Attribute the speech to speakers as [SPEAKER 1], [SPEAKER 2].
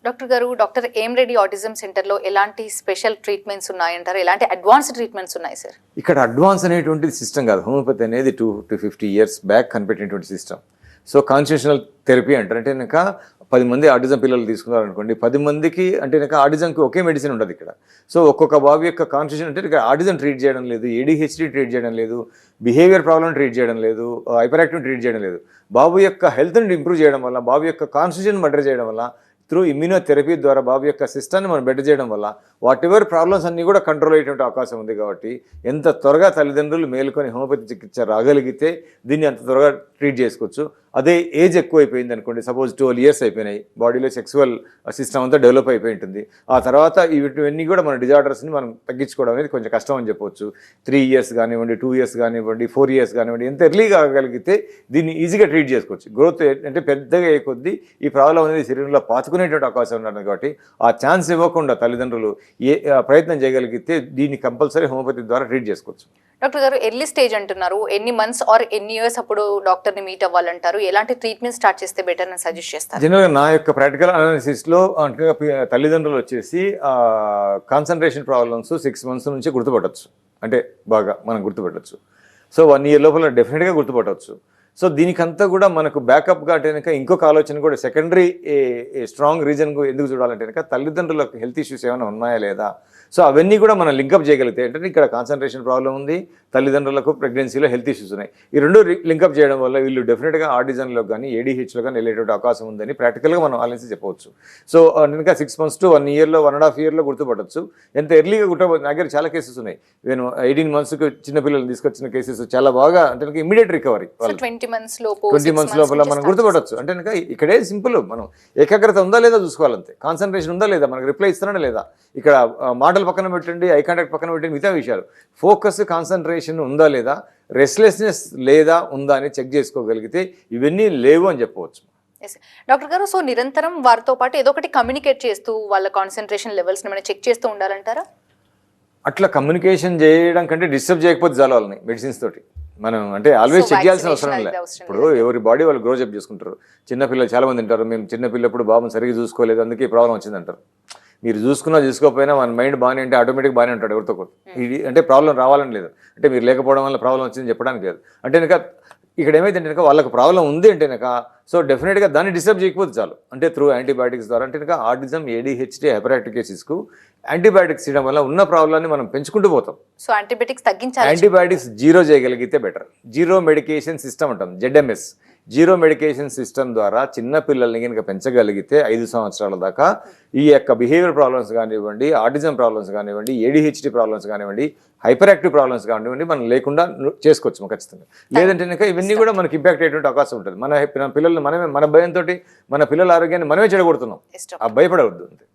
[SPEAKER 1] Doctor గారు, doctor ఏం Reddy autism సెంటర్లో ఎలాంటి స్పెషల్ ట్రీట్మెంట్స్ ఉన్నాయంటారు? ఎలాంటి అడ్వాన్స్ ట్రీట్మెంట్స్ ఉన్నాయి సార్?
[SPEAKER 2] ఇక్కడ అడ్వాన్స్ అనేటువంటిది సిస్టమ్ కాదు. హోమియోపతి అనేది 250 years బ్యాక్ కనిపెట్టినటువంటి సిస్టమ్. సో కాన్స్టిట్యూషనల్ థెరపీ అంటారు. అంటే కనుక 10 మంది ఆటిజం పిల్లలు తీసుకున్నారనుకోండి, 10 మందికి అంటే కనుక ఆటిజంకి ఒకే మెడిసిన్ ఉండదు ఇక్కడ. సో ఒక్కొక్క బాబు యొక్క కాన్స్టిట్యూషన్ అంటే ఇక్కడ ఆటిజం ట్రీట్ చేయడం లేదు, ఏడీహెచ్డీ ట్రీట్ చేయడం లేదు, బిహేవియర్ ప్రాబ్లం ట్రీట్ చేయడం లేదు, హైపర్ యాక్టివ్ ట్రీట్ చేయడం లేదు. బాబు యొక్క హెల్త్ని ఇంప్రూవ్ చేయడం వల్ల, బాబు యొక్క కాన్స్టిట్యూషన్ బెటర్ చేయడం వల్ల, త్రూ ఇమ్యూనోథెరపీ ద్వారా బాబు యొక్క సిస్టాన్ని మనం బెటర్ చేయడం వల్ల వాట్ ఎవర్ ప్రాబ్లమ్స్ అన్నీ కూడా కంట్రోల్ అయ్యేటువంటి అవకాశం ఉంది. కాబట్టి ఎంత త్వరగా తల్లిదండ్రులు మేలుకొని హోమియోపతి చికిత్స రాగలిగితే దీన్ని అంత త్వరగా ట్రీట్ చేసుకోవచ్చు. అదే ఏజ్ ఎక్కువైపోయింది అనుకోండి, సపోజ్ 12 years అయిపోయినాయి, బాడీలో సెక్సువల్ సిస్టమ్ అంతా డెవలప్ అయిపోయి ఉంటుంది. ఆ తర్వాత ఇవన్నీ కూడా మన డిజార్డర్స్ని మనం తగ్గించుకోవడం అనేది కొంచెం కష్టం అని చెప్పవచ్చు. 3 years కానివ్వండి, 2 years కానివ్వండి, 4 years కానివ్వండి, ఎంత ఎర్లీగా కాగలిగితే దీన్ని ఈజీగా ట్రీట్ చేసుకోవచ్చు. గ్రోత్ అంటే పెద్దగా అయ్యే కొద్దీ ఈ ప్రాబ్లం అనేది శరీరంలో పాతుకునేటువంటి అవకాశం ఉంటుంది. కాబట్టి ఆ ఛాన్స్ ఇవ్వకుండా తల్లిదండ్రులు ప్రయత్నం చేయగలిగితే దీన్ని కంపల్సరీ హోమియోపతి ద్వారా ట్రీట్ చేసుకోవచ్చు.
[SPEAKER 1] డాక్టర్ గారు, ఎర్లీ స్టేజ్ అంటున్నారు, ఎన్ని మంత్స్ ఆర్ ఎన్ని ఇయర్స్ అప్పుడు డాక్టర్ని మీట్ అవ్వాలంటారు? ఎలాంటి ట్రీట్మెంట్ స్టార్ట్ చేస్తే బెటర్ అని సజెస్ట్ చేస్తారు?
[SPEAKER 2] జనరల్గా నా యొక్క ప్రాక్టికల్ అనాలిసిస్లో అంటే తల్లిదండ్రులు వచ్చేసి కాన్సన్ట్రేషన్ ప్రాబ్లమ్స్ 6 months నుంచి గుర్తుపట్టవచ్చు. అంటే బాగా మనం గుర్తుపట్టవచ్చు. సో 1 year లోపల డెఫినెట్గా గుర్తుపట్టవచ్చు. సో దీనికంతా కూడా మనకు బ్యాకప్గా అంటే కనుక ఇంకొక ఆలోచన కూడా సెకండరీ స్ట్రాంగ్ రీజన్ ఎందుకు చూడాలంటే కనుక తల్లిదండ్రులకు హెల్త్ ఇష్యూస్ ఏమైనా ఉన్నాయా లేదా. సో అవన్నీ కూడా మనం లింకప్ చేయగలిగితే ఏంటంటే ఇక్కడ కాన్సన్ట్రేషన్ ప్రాబ్లం ఉంది, తల్లిదండ్రులకు ప్రెగ్నెన్సీలో హెల్త్ ఇష్యూస్ ఉన్నాయి. ఈ రెండు లింకప్ చేయడం వల్ల వీళ్ళు డెఫినెట్గా ఆటిజంలో కానీ ఏడీహెచ్లో కానీ వెళ్ళేటువంటి అవకాశం ఉందని ప్రాక్టికల్గా మనం ఆలోచించి చెప్పవచ్చు. సో కనుక 6 months to 1 year 1.5 year గుర్తుపట్టచ్చు. ఎంత ఎర్లీగా గుర్తుపట్టు నా దగ్గర చాలా కేసెస్ ఉన్నాయి. నేను 18 monthsకి చిన్నపిల్లలు తీసుకొచ్చిన కేసెస్ చాలా బాగా అంటే ఇమీడియట్ రికవరీ.
[SPEAKER 1] 20 months
[SPEAKER 2] లోపల మనం గుర్తుపట్టచ్చు. అంటే కనుక ఇక్కడే సింపుల్, మనం ఏకాగ్రత ఉందా లేదా చూసుకోవాలంతే, కాన్సన్ట్రేషన్ ఉందా లేదా, మనకు రిప్లై ఇస్తున్నాడా లేదా, ఇక్కడ మాటలు పక్కన పెట్టండి, ఐ కాంటాక్ట్ పక్కన పెట్టండి, మిగతా విషయాలు ఫోకస్ కాన్సన్ట్రేషన్ ఉందా లేదా, రెస్ట్లెస్నెస్ లేదా ఉందా అని చెక్ చేసుకోగలిగితే ఇవన్నీ లేవు అని చెప్పవచ్చు.
[SPEAKER 1] డాక్టర్ గారు, సో నిరంతరం వారితో పాటు ఏదో ఒకటి కమ్యూనికేట్ చేస్తూ వాళ్ళ కాన్సన్ట్రేషన్ లెవెల్స్ చెక్ చేస్తూ ఉండాలంటారా?
[SPEAKER 2] అట్లా కమ్యూనికేషన్ చేయడం కంటే డిస్టర్బ్ చేయకపోతే చాలా వాళ్ళని మెడిసిన్స్ తోటి మనం అంటే ఆల్వేస్ చెక్ చేయాల్సిన అవసరం లేదు. ఇప్పుడు ఎవరి బాడీ వాళ్ళు గ్రోజప్ చేసుకుంటారు. చిన్నపిల్లలు చాలా మంది ఉంటారు, మేము చిన్నపిల్లప్పుడు బాబుని సరిగ్గా చూసుకోలేదు అందుకే ప్రాబ్లం వచ్చింది అంటారు. మీరు చూసుకోకపోయినా మన మైండ్ బాగానే అంటే ఆటోమేటిక్ బాగానే ఉంటాడు ఎవరితో కూడా. ఇది అంటే ప్రాబ్లం రావాలని లేదు, అంటే మీరు లేకపోవడం వల్ల ప్రాబ్లం వచ్చిందని చెప్పడానికి లేదు. అంటే కనుక ఇక్కడ ఏమైతే అంటే కనుక వాళ్ళకి ప్రాబ్లం ఉంది అంటే కనుక సో డెఫినెట్గా దాన్ని డిస్టర్బ్ చేయకపోతే చాలు. అంటే త్రూ యాంటీబయాటిక్స్ ద్వారా అంటే కనుక ఆటిజం, ఏడీహెచ్డీ, హైపరాక్టికేసిస్కు యాంటీబయాటిక్స్ ఇవ్వడం వల్ల ఉన్న ప్రాబ్లాన్ని మనం పెంచుకుంటూ పోతాం.
[SPEAKER 1] సో యాంటీబయాటిక్స్ తగ్గించాలి.
[SPEAKER 2] యాంటీబయాటిక్స్ జీరో చేయగలిగితే బెటర్. జీరో మెడికేషన్ సిస్టమ్ అంటాం, ZMS, జీరో మెడికేషన్ సిస్టమ్ ద్వారా చిన్న పిల్లల్ని కనుక పెంచగలిగితే 5 సంవత్సరాల దాకా ఈ యొక్క బిహేవియర్ ప్రాబ్లమ్స్ కానివ్వండి, ఆటిజం ప్రాబ్లమ్స్ కానివ్వండి, ఏడీహెచ్డీ ప్రాబ్లమ్స్ కానివ్వండి, హైపర్ యాక్టివ్ ప్రాబ్లమ్స్ కానివ్వండి మనం లేకుండా చేసుకోవచ్చు ఖచ్చితంగా. లేదంటే కనుక ఇవన్నీ కూడా మనకి ఇంపాక్ట్ అయ్యేటువంటి అవకాశం ఉంటుంది. మన పిల్లల్ని మన భయంతో మన పిల్లల ఆరోగ్యాన్ని మనమే చెడగొడుతున్నాం. ఆ భయపడవద్దు అంతే.